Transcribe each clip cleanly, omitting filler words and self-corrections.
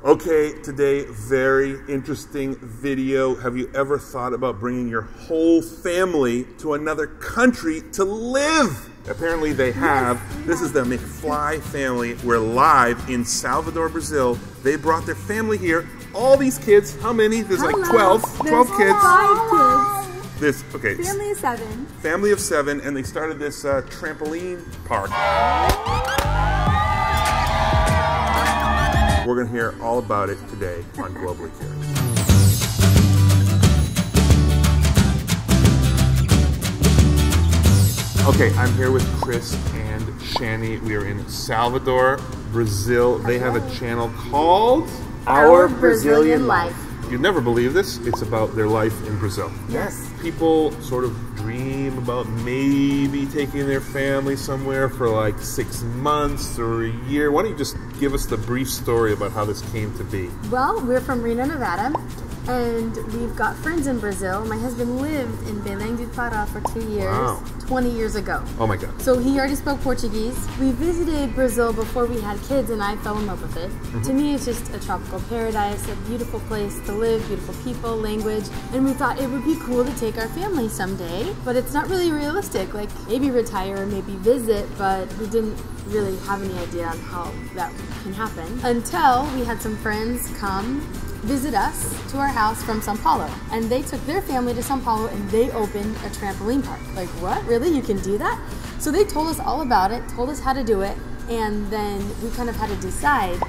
Okay, today, very interesting video. Have you ever thought about bringing your whole family to another country to live? Apparently they have. This is the Mcflys family. We're live in Salvador, Brazil. They brought their family here. All these kids, how many? There's like 12 kids. 5 kids. This, okay. Family of 7. Family of 7, and they started this trampoline park. We're going to hear all about it today on Globally Curious. Okay, I'm here with Chris and Shani. We are in Salvador, Brazil. They have a channel called Our Brazilian Life. You'd never believe this. It's about their life in Brazil. Yes. People sort of dream about maybe taking their family somewhere for like 6 months or a year. Why don't you just give us the brief story about how this came to be? Well, we're from Reno, Nevada, and we've got friends in Brazil. My husband lived in Belém do Pará for 2 years, Wow. 20 years ago. Oh my God. So he already spoke Portuguese. We visited Brazil before we had kids, and I fell in love with it. To me, it's just a tropical paradise, a beautiful place to live, beautiful people, language, and we thought it would be cool to take our family someday, but it's not really realistic. Like, maybe retire, maybe visit, but we didn't really have any idea on how that can happen until we had some friends come visit us to our house from Sao Paulo, and they took their family to Sao Paulo and they opened a trampoline park. Like, what? Really? You can do that? So they told us all about it, told us how to do it, and then we kind of had to decide,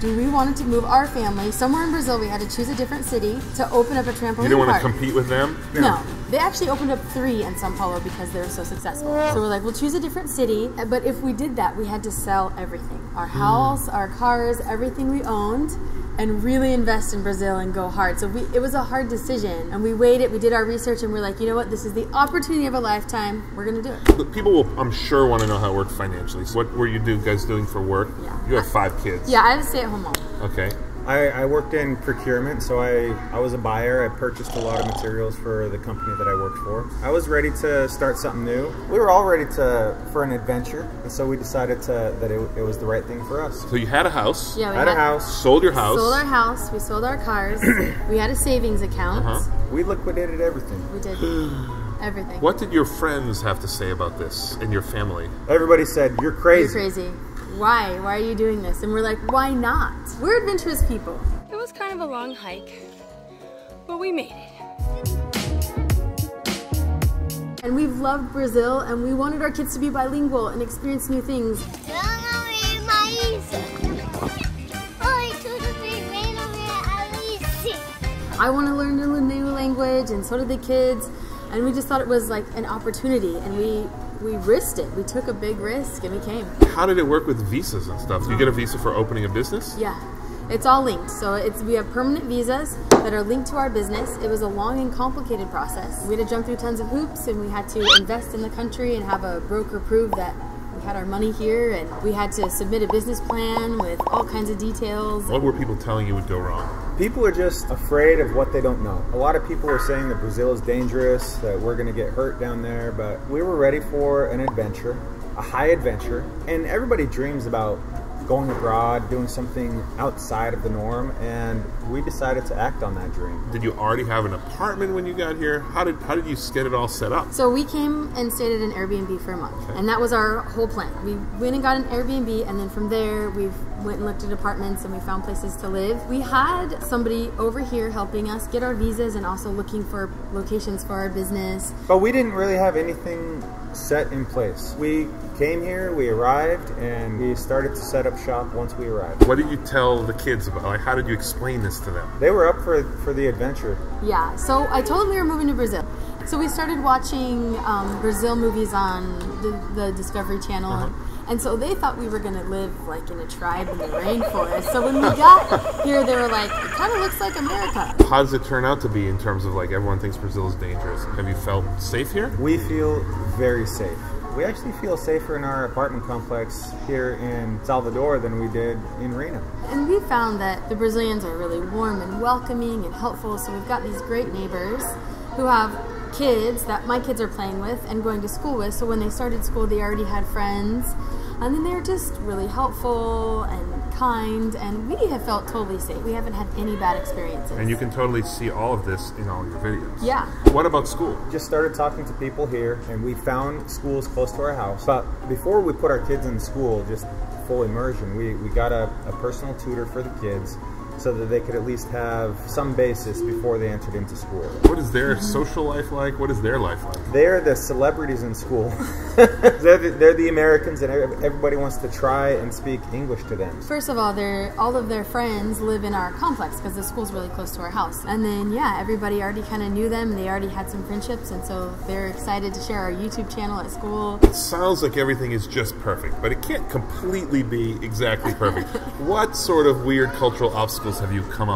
do we want to move our family somewhere in Brazil? We had to choose a different city to open up a trampoline park. You didn't want to compete with them? No. They actually opened up 3 in Sao Paulo because they were so successful. So we're like, we'll choose a different city. But if we did that, we had to sell everything. Our house, our cars, everything we owned, and really invest in Brazil and go hard. So it was a hard decision. And we weighed it, we did our research, and we're like, you know what? This is the opportunity of a lifetime. We're going to do it. But people will, I'm sure, want to know how it worked financially. So what were you guys doing for work? Yeah. You have 5 kids. Yeah, I have a stay-at-home mom. Okay. I worked in procurement, so I was a buyer. I purchased a lot of materials for the company that I worked for. I was ready to start something new. We were all ready for an adventure, and so we decided that it was the right thing for us. So you had a house. Yeah, we had a house. Sold your house. Sold our house. We sold our cars. We had a savings account. We liquidated everything. We did everything. What did your friends have to say about this and your family? Everybody said, "You're crazy." You're crazy. Why? Why are you doing this? And we're like, why not? We're adventurous people. It was kind of a long hike, but we made it. And we've loved Brazil, and we wanted our kids to be bilingual and experience new things. I want to learn a new language, and so did the kids. And we just thought it was like an opportunity, and we risked it. We took a big risk, and we came. How did it work with visas and stuff? Do you get a visa for opening a business? Yeah, it's all linked. So we have permanent visas that are linked to our business. It was a long and complicated process. We had to jump through tons of hoops, and we had to invest in the country and have a broker prove that we had our money here, and we had to submit a business plan with all kinds of details. What were people telling you would go wrong? People are just afraid of what they don't know. A lot of people are saying that Brazil is dangerous, that we're going to get hurt down there, but we were ready for an adventure, a high adventure, and everybody dreams about going abroad, doing something outside of the norm, and we decided to act on that dream. Did you already have an apartment when you got here? How did you get it all set up? So we came and stayed at an Airbnb for a month, and that was our whole plan. We went and got an Airbnb, and then from there we went and looked at apartments, and we found places to live. We had somebody over here helping us get our visas and also looking for locations for our business. But we didn't really have anything set in place. We came here, we arrived, and we started to set up shop once we arrived. What did you tell the kids about? Like, how did you explain this to them? They were up for the adventure. Yeah, so I told them we were moving to Brazil. So we started watching Brazil movies on the Discovery Channel. And so they thought we were going to live like in a tribe in the rainforest. So when we got here, they were like, it kind of looks like America. How does it turn out to be in terms of, like, everyone thinks Brazil is dangerous? Have you felt safe here? We feel very safe. We actually feel safer in our apartment complex here in Salvador than we did in Reno. And we found that the Brazilians are really warm and welcoming and helpful. So we've got these great neighbors who have kids that my kids are playing with and going to school with. So when they started school, they already had friends. And then they're just really helpful and kind, and we have felt totally safe. We haven't had any bad experiences. And you can totally see all of this in all your videos. Yeah. What about school? Just started talking to people here, and we found schools close to our house. But before we put our kids in school, just full immersion, we got a personal tutor for the kids so that they could at least have some basis before they entered into school. What is their social life like? What is their life like? They're the celebrities in school. they're the Americans, and everybody wants to try and speak English to them. First of all, all of their friends live in our complex because the school's really close to our house. And then, yeah, everybody already kind of knew them. They already had some friendships, and so they're excited to share our YouTube channel at school. It sounds like everything is just perfect, but it can't completely be exactly perfect. What sort of weird cultural obstacles have you come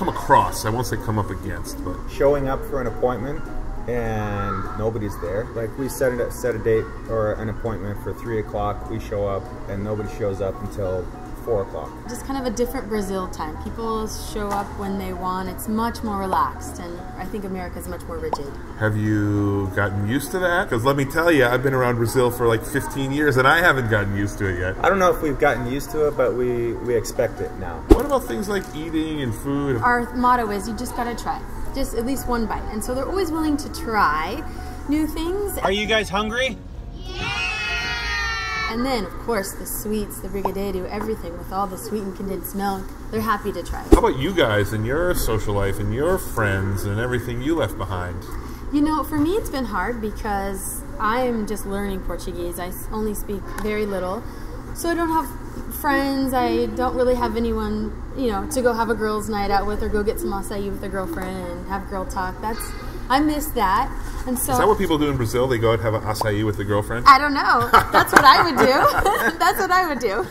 across? I won't say come up against, but showing up for an appointment and nobody's there. Like, we set a date or an appointment for 3 o'clock. We show up and nobody shows up until 4 o'clock. Just kind of a different Brazil time. People show up when they want. It's much more relaxed, and I think America's much more rigid. Have you gotten used to that? Because let me tell you, I've been around Brazil for like 15 years and I haven't gotten used to it yet. I don't know if we've gotten used to it, but we expect it now. What about things like eating and food? Our motto is, you just gotta try. Just at least one bite. And so they're always willing to try new things. Are you guys hungry? And then, of course, the sweets, the brigadeiro, everything with all the sweetened condensed milk, they're happy to try. How about you guys and your social life and your friends and everything you left behind? You know, for me it's been hard because I'm just learning Portuguese. I only speak very little. So I don't have friends. I don't really have anyone, you know, to go have a girls' night out with or go get some acai with a girlfriend and have girl talk. I miss that. And so, is that what people do in Brazil? They go out and have an acai with a girlfriend? I don't know. That's what I would do. That's what I would do.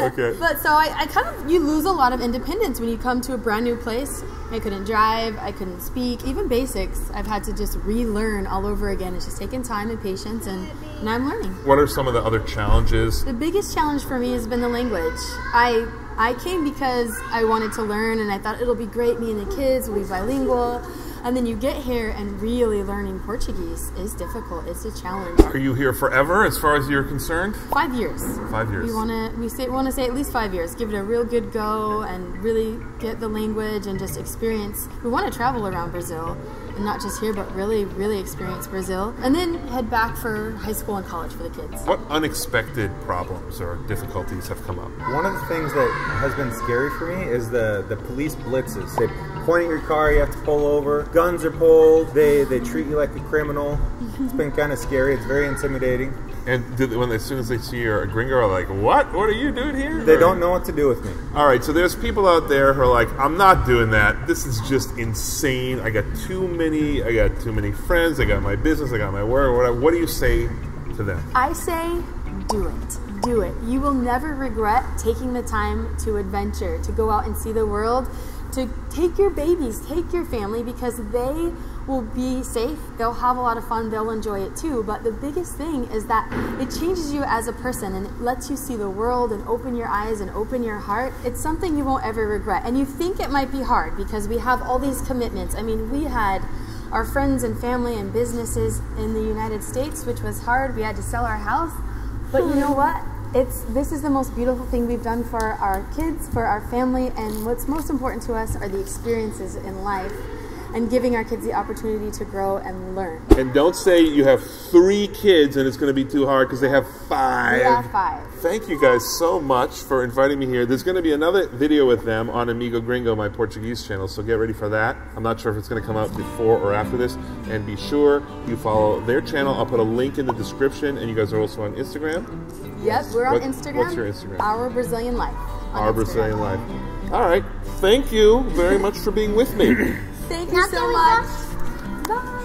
Okay. But so I kind of, you lose a lot of independence when you come to a brand new place. I couldn't drive, I couldn't speak, even basics. I've had to just relearn all over again. It's just taken time and patience, and now I'm learning. What are some of the other challenges? The biggest challenge for me has been the language. I came because I wanted to learn, and I thought it'll be great, me and the kids will be bilingual. And then you get here, and really learning Portuguese is difficult. It's a challenge. Are you here forever, as far as you're concerned? 5 years. 5 years. We want to say at least 5 years. Give it a real good go, and really get the language and just experience. We want to travel around Brazil, and not just here, but really, really experience Brazil. And then head back for high school and college for the kids. What unexpected problems or difficulties have come up? One of the things that has been scary for me is the police blitzes. They point at your car, you have to pull over. Guns are pulled. They treat you like a criminal. It's been kind of scary. It's very intimidating. And as soon as they see you're a gringo, are like, what? What are you doing here? They don't know what to do with me. All right, so there's people out there who are like, I'm not doing that. This is just insane. I got too many friends. I got my business. I got my work. Whatever. What do you say to them? I say, do it. Do it. You will never regret taking the time to adventure, to go out and see the world, to take your babies, take your family, because they will be safe, they'll have a lot of fun, they'll enjoy it too. But the biggest thing is that it changes you as a person, and it lets you see the world and open your eyes and open your heart. It's something you won't ever regret. And you think it might be hard because we have all these commitments. I mean, we had our friends and family and businesses in the United States, which was hard. We had to sell our house. But you know what? This is the most beautiful thing we've done for our kids, for our family, and what's most important to us are the experiences in life and giving our kids the opportunity to grow and learn. And don't say you have 3 kids and it's going to be too hard, because they have 5. We have 5. Thank you guys so much for inviting me here. There's going to be another video with them on Amigo Gringo, my Portuguese channel, so get ready for that. I'm not sure if it's going to come out before or after this. And be sure you follow their channel. I'll put a link in the description. And you guys are also on Instagram? Yes, we're on Instagram. What's your Instagram? Our Brazilian Life. Our Brazilian Life. All right. Thank you very much for being with me. Thank you so much. Bye.